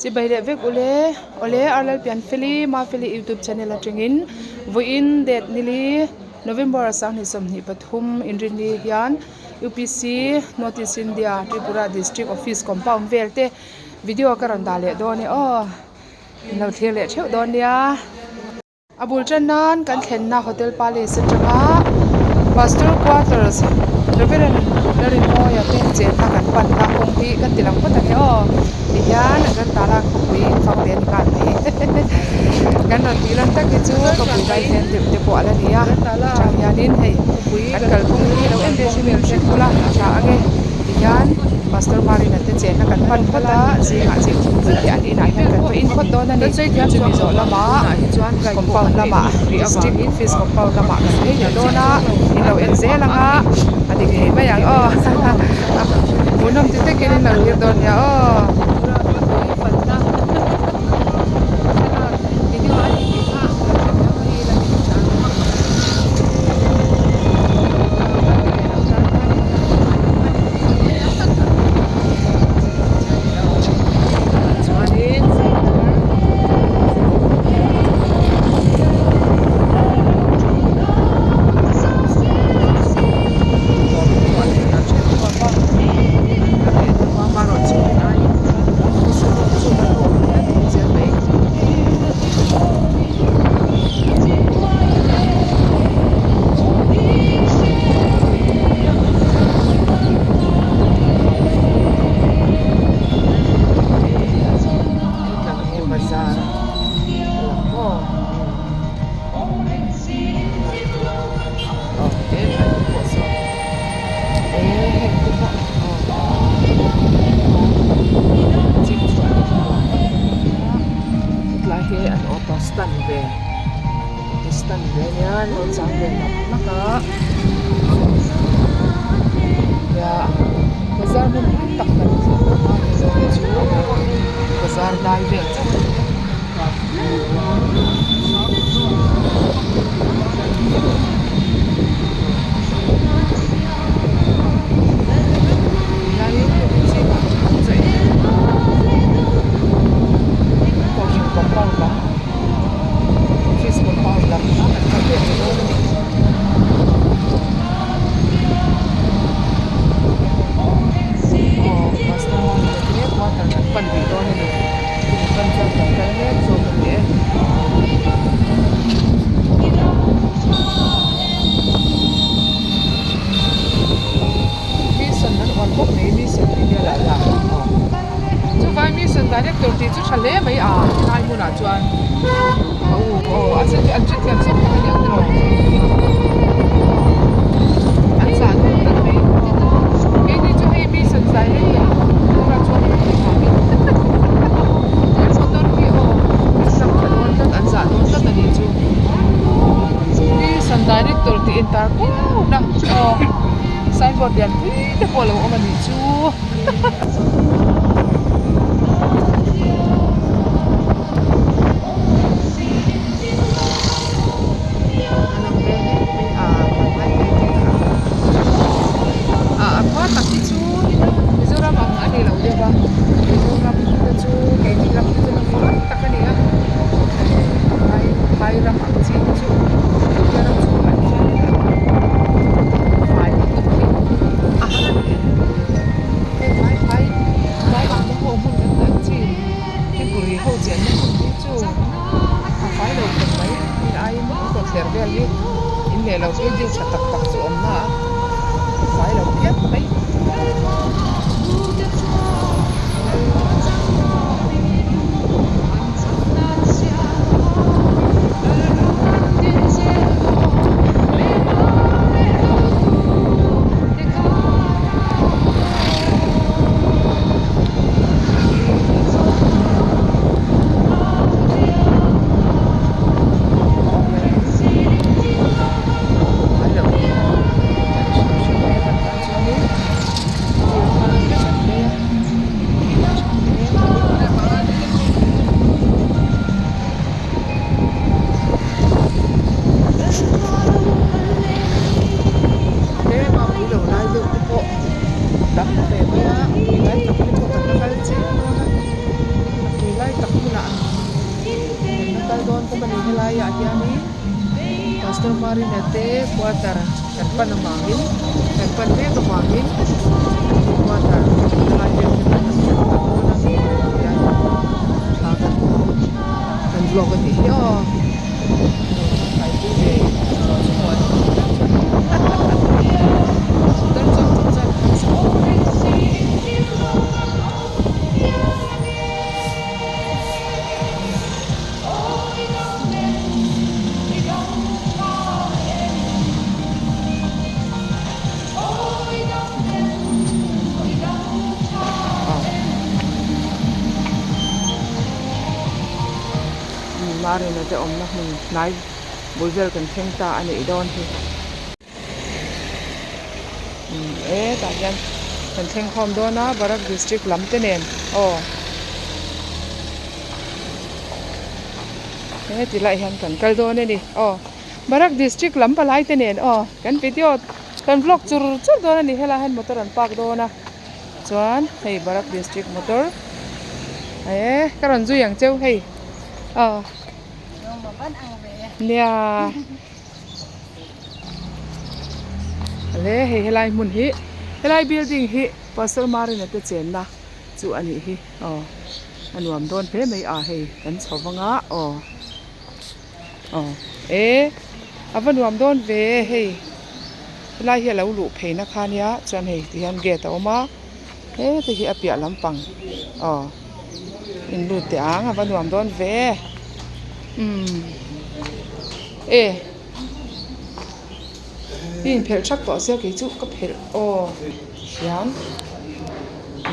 Chị bày lệ vek ole arlal pian feli ma feli YouTube channel atringin voin det nili November sang ni som ni pathum inrin ni hian UPC Notice India Tripura District Office compound velte video karan dale doni lo thele theu donia abul chanan kan thlenna hotel palace atanga pastor quarters reverend larin moya pen chen na kan pan na kong hi kan tilang patani yan kan tala khopui fountain kan hi kan ron tilan tak ki chu ko pui bai ten de po ala nia chang yanin hei kan kal kong hi lo en de simel shik pula cha age yan pastor marina te chen na kan pan phata zinga chi ti ani nai kan ko in phot don ani chu mi zo lama compound lama district office compound lama kan hei na dona in lo en zelanga adik hei ba yang munam ti te kin lo hir don ya stand ve yan lo chang ve na ka ya bazar mun tak na chu bazar dai ve director ti chu thale mai nai mu na chuan a se an chi thiam som ni ang ro an sa nu tak mai ke ni chu hei mi san sai le ya ra chuan ni ha mi motor ki sam thon tak an sa nu tak ani chu ni san director ti intar ko na signboard yan te polo o mani chu in le lo ke ji chatak tak chu om na fai lo piat mai hiani Pastor Marinate kuatar kan panamangin kan panwe kamangin kuatar lagi kita kan kan vlog ni yo kai tu de semua dan mari na te om na hun nai bulvel kan thengta ani idon hi ta yan kan theng khom do na Barak district lamte nen ti lai han kan kal do ne ni Barak district lam palai te nen kan video kan vlog chur do na ni hela han motor an pak do na chuan hei Barak district motor karon zu yang cheu hei nia le he helai mun hi helai building hi Pastor Marina te chen na chu ani hi anuam don phe mai a hei kan chawanga avanuam don ve hei helai hi lo lu pheina khania chuan hei ti han ge ta oma te hi apia lampang in lu te ang avanuam don ve in phel thak to sia ke chu ka phel hian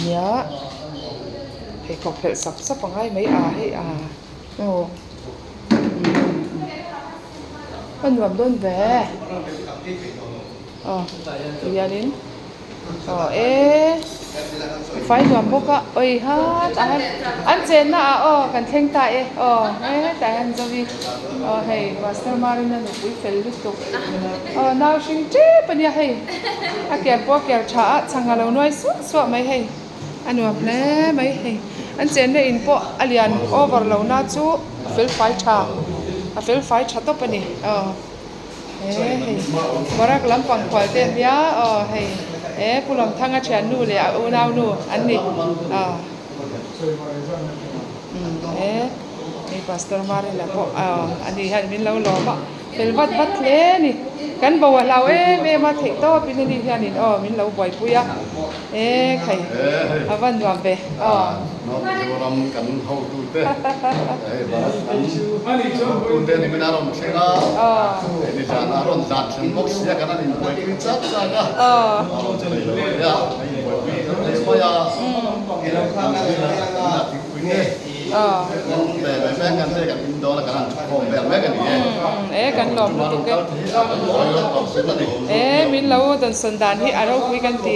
nia he ko phel sap sap angai mai hei an nuam don ve yanin phai nuam boka oi ha ta an chen na kan theng ta ta han zovi hei Pastor Marina no pui fel lu to now sing che pania hei a ker po ker tha changa lo noi su mai hei anuam le mai hei an chen ne in po alian over lo na chu fel phai tha a fel phai tha to pani hei Barak lampang khwal te nia hei pulam thanga thian nu le a unau nu an ni Pastor Marina po ani han min lo lo ma pel vat hle ni kan bawa law me ma thek to pin ni hianin min lo boi puya khai avan nuam ve no ram kan ho tu te tu te ni minarom senga ni jan aron zat sen box ya kana ni boi pi chak cha ga ya boi ya ila khana na ti puine be kan te kan do la kan khom be kan ni kan lom tu ke min lo dan sandan hi aro hui kan ti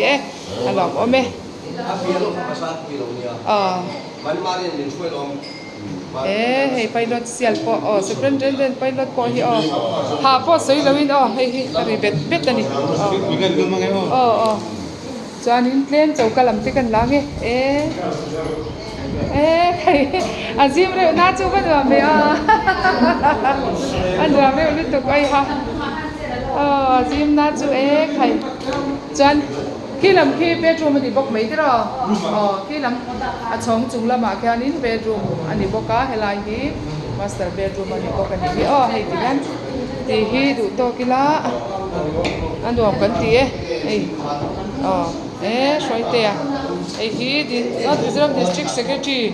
alom ome hei pilot sial po superintendent pilot po hi ha po soi lawin hei ri bet ani chuan in plane chau kalam te kan lange hei azim re na chu ban wa me an ra me lu to kai ha azim na chu khai chuan khi làm khi bedroom thì bốc mấy thế đó khi làm chong chung là mà cái anh bedroom anh bốc cá hay là gì master bedroom anh bốc anh gì hay thì anh thì hi đủ to kia lá anh đồ cần tí xoay tè hi thì not Mizoram district secretary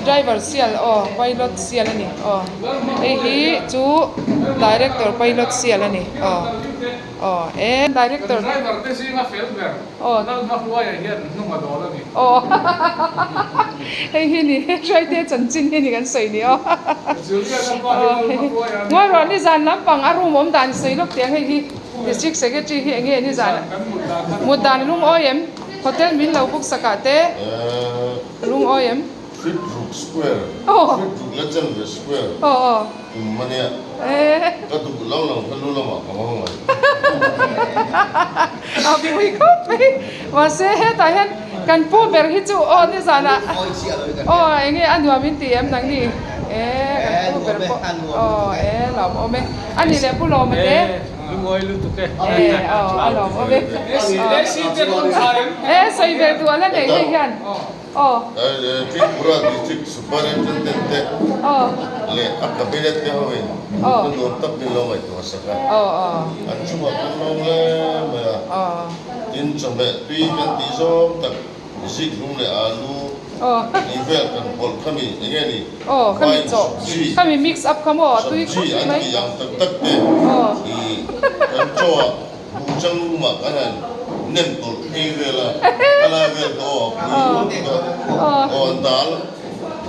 driver sial pilot sial ani hi chú director pilot sial ani director driver te si nga feldberg na huai hian nunga do la ni hi ni trai te chan chin hi ni kan sei ni Julia ka pa ni huai ngoi ro ni zan lampang arum om dan sei lok tiang hi district secretary hi nge ni zan mudan lung oem hotel min lo book sakate lung oem Fitbrook Square Fitbrook Legend Square mania ka tu long long ka lu long ma ka ma bi wi ko pe wa se he ta hen kan pu ber hi chu ni zana nge anwa min ti em nang ni kan pu ber po lom ome ani le pu lom de lu ngồi lu tục kê lom ome để xin tiền con sai sai ver tu ala nei nei hian Tripura district superintendent le cabinet ke hoy no tap ni lo mai to saka an chuma kan lo le ma tin chome tui kan ti zo tak zik lung le alu nivel kan bol kami nge ni kami cho kami mix up kamo tui ji an ki yang tak tak te i kan cho bu chang lu ma kan nem tol ni vela ala vel to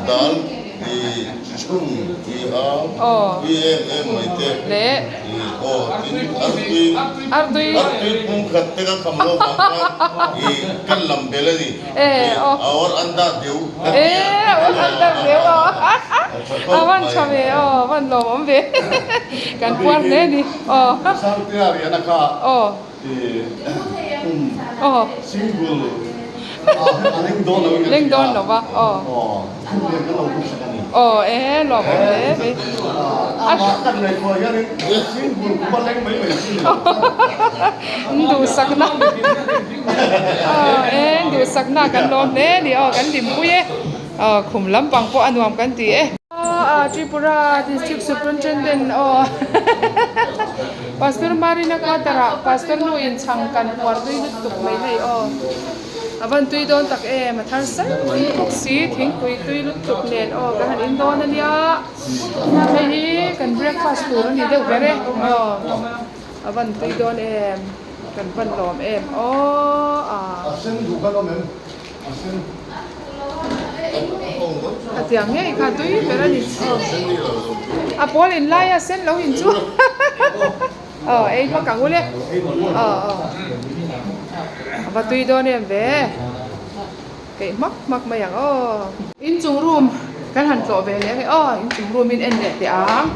dal i chung i em mai te le tin ardui pung khat te ka kamlo ba i kan lam bela ni aur anda deu anda deu awan chame wan lom om ve kan puan ne ni sang te ari na ka single leng don lo ba lom om le ve kan nei ko ya ni single ko leng mai mai du sakna du sakna kan lom ne ni kan dim pu ye khum lam pang po anuam kan ti Tripura district superintendent Pastor Marina Katara Pastor no in changkan puardui tuk mai nei avan tui don tak mathar sai si thing tui tuk nen kan in don ania hei kan breakfast tur ni de vere avan tui don kan pan lom asen du ka lo men asen atiang nge ka tui vere ni Apol in lai sen lo in chu ei ma kang ule và tùy đó em về cái mắc mà yang in chung room kan han to về le in chung room in en de ang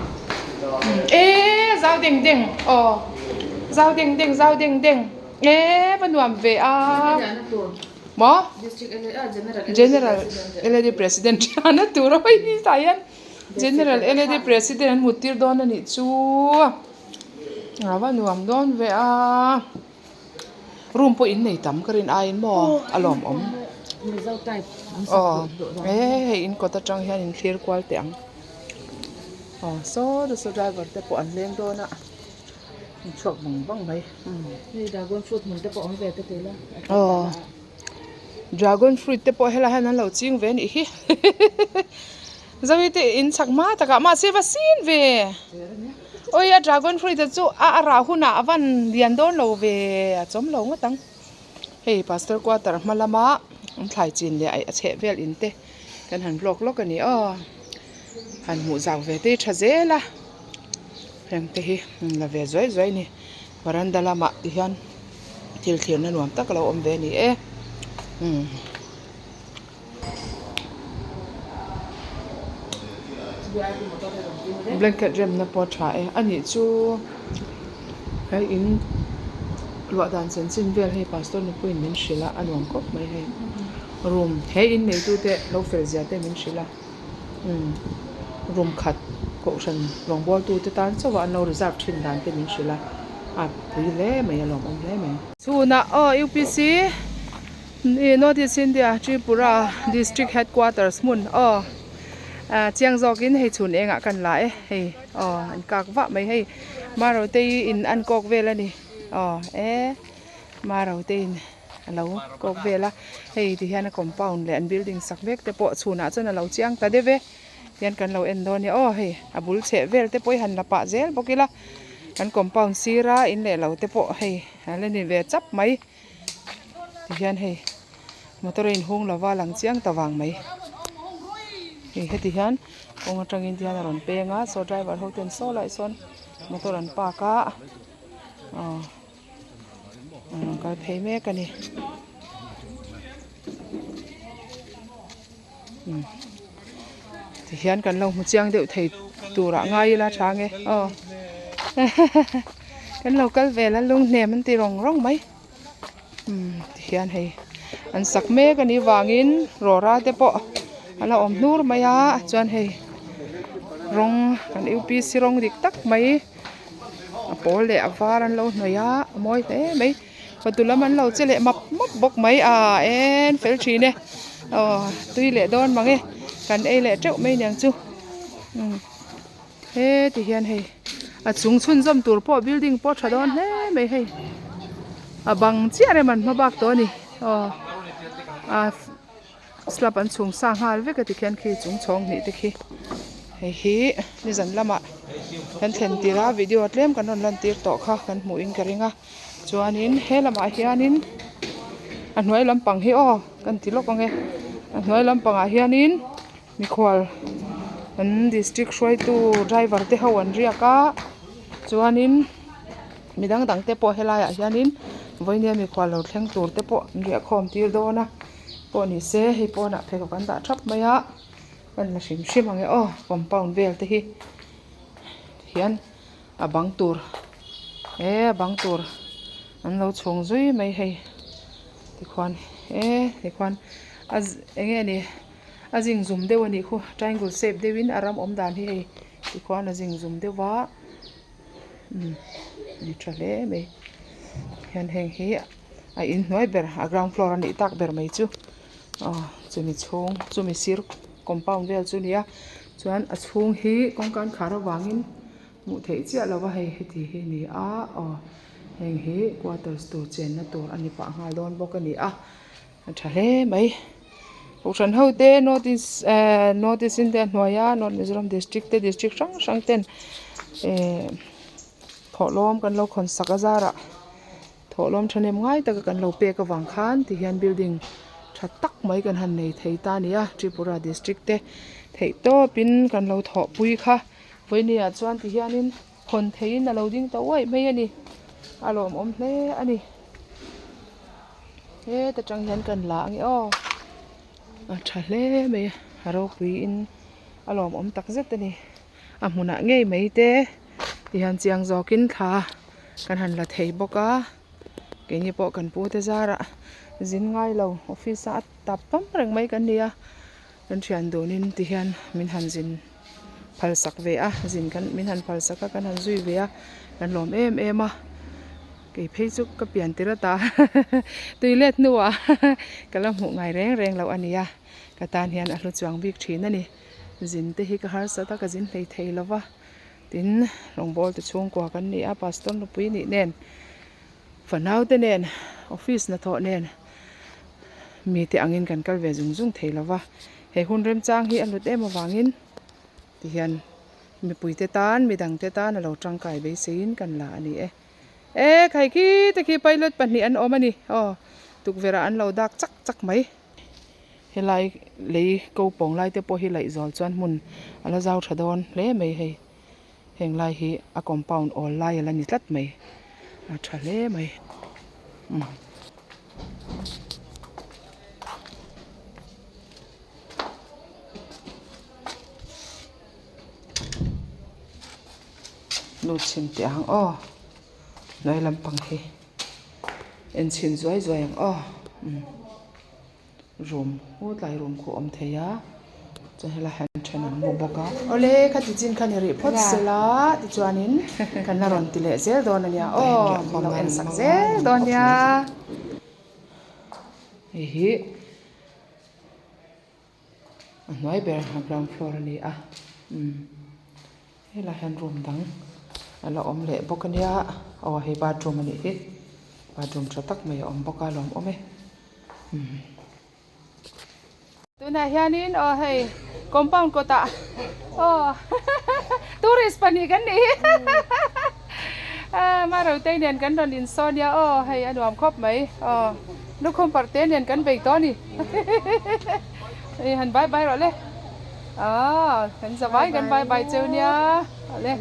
giao ding ban nuam về mo general led president ana turo hi sayan general led president mutir don ani chu ban nuam don về room po in nei tam karin a in mo alom om in ko ta chang hian in clear kwal teang so the driver te po an leng do na in chok bang mai ni dragon fruit mun te po an ve te la dragon fruit te po hela han lo ching ve ni hi zawi te in chakma taka ma se vasin ve oi dragon fruit chu ra huna avan lian don lo ve chom lo ngatang hey pastor quarter malama thlai chin le ai che vel in te kan han block lok ani han mu zaw ve te thazela hem te hi la ve zoi ni varanda lama ti hian til thian na nuam tak lo om ve ni blanket rem na po tha ani chu hai in lua dan sen sin vel hei pastor ni puin min shila anwang kop mai hei room hei in nei tu te lo fel zia te min shila room khat ko san long bol tu te tan chawa no reserve thin dan te min shila pui le mai alom om le mai chu na UPC North East India Tripura district headquarters mun chiang zokin hei chun enga kan la hei an kak wa mai hei maro te in an kok vela ni maro te in alo kok vela hei ti hian compound le an building sak vek te po chuna chana lo chiang ta de ve hian kan lo en do ni hei abul che vel te poi han la pa zel bokila kan compound sira in le lo te po hei le ni ve chap mai ti hian hei motorin hung lawa lang chiang tawang mai heti hian ong atangin tian ron penga so driver hoten so lai son motor an pa ka ka phei me ka ni ti hian kan lo mu chiang deuh thei tura ngai la thange kan lo kal vela lung hnem an ti rong mai ti hian hei an sak me ka ni wangin rora te po ala om nur maya chuan hei rong kan UPC rong dik tak mai a pawl leh a var an lo hnaia a mawi hle mai patulam an lo che leh map bok mai a en fel thine tui leh dawn mange kan ei leh teuh mai niang chu he ti hian hei a chung chhun zom tur pawh building pawh tha dawn hle mai hei a bang chia re man hmabak to ni slap an chung sang hal veka ti khian khi chung chhawng hnih te khi hei hi ni zan lama kan thlen tira video tlem kan on lan tir to kha kan hmu in ka ringa chuanin he lama hianin a hnuai lampang hi kan ti lok ange a hnuai lampangah hianin mikhwal an district hruai tu driver te ho an riaka chuanin midang dang te pawh helaiah hianin voinia mikhwal lo thleng tur te pawh an riak khawm tir dawna pawh ni se hei pawnah pheikhawk kan dah thap mai a kan la hrim hrim ange compound vel te hi hian a bang tur a bang tur an lo chhung zui mai hei tikhuan tikhuan enge ni a jing zum deuh ani khu triangle shape deuhin a ram awm dan hi hei tikhuan a jing zum deuha ni tha hle mai hian heng hi a in hnuai ber a ground floor ani tak ber mai chu chumi chhung chumi sir compound vel chu nia chuan a chhung hi kawngkan khar awangin hmuh theih chiah lova hei heti hi ni a heng hi quarters tur chen na tur ani pah ngal dawn bawk ani a tha hle mai Hutran ho te notice in te hnuaia North Mizoram district te district hrang ten thawlawm kan lo khon sak a zara thawlawm thanem ngai taka kan lo pek awang khan ti hian building tha tak mai kan han nei thei ta nia Tripura district te thei to pin kan lo thawh pui kha voinia chuan ti hianin khon thein a lo ding to wai mai ani alawm om hle ani he ta tang hian kan la ange tha hle mai a ro pui in alawm om tak zet ani a hmuna ngei mai te ti hian chiang zawkin thla kan han la thei boka ke ni pawh kan pu te zara zin ngai lo office a tap pam reng mai kan nia kan thian donin ti hian min han zin phal sak ve a zin kan min han phal saka kan han zui ve a kan lom em a ke phei chu ka pian tira ta toilet nuwa kala hmu ngai reng lo ania ka tan hian a hlu chuang bik thin ani zin te hi ka har sa ta ka zin hlei thei lova tin longbol te chung kwa kan ni a pastor nu pui ni nen fanau te nen office na tho nen mi te angin kan kal ve zung thei lova he hun rem chang hi an lut em awangin ti hian mi pui te tan mi dang te tan a lo tangkai be sein kan la ani khai ki te khi pilot pahnih an awm ani tukvera an lo dak chak mai helai lei ko pong lai te pawh hi lai zol chuan hmun ala zau tha dawn hle mai hei heng lai hi a compound all lai ala ni tlat mai a tha hle mai nu chin te ang noi lampang hi en chin zuai ang room tlai room khu om theya cha hela han thanan mo boka ole khati chin khan ri phot sela ti chuanin kan la ron ti le zel don ania lo en sak zel don ya hi noi ber ground floor ani hela han room dang ala om le bokania hei bathroom ani hi bathroom tha tak mai om boka lom ome tuna hianin hei compound ko ta tourist pani kan ni ma ro te nen kan don in sonia hei anuam khop mai no khom parte nen kan bei to ni han bye bye rồi le kan sa vai kan bye bye cheu nia le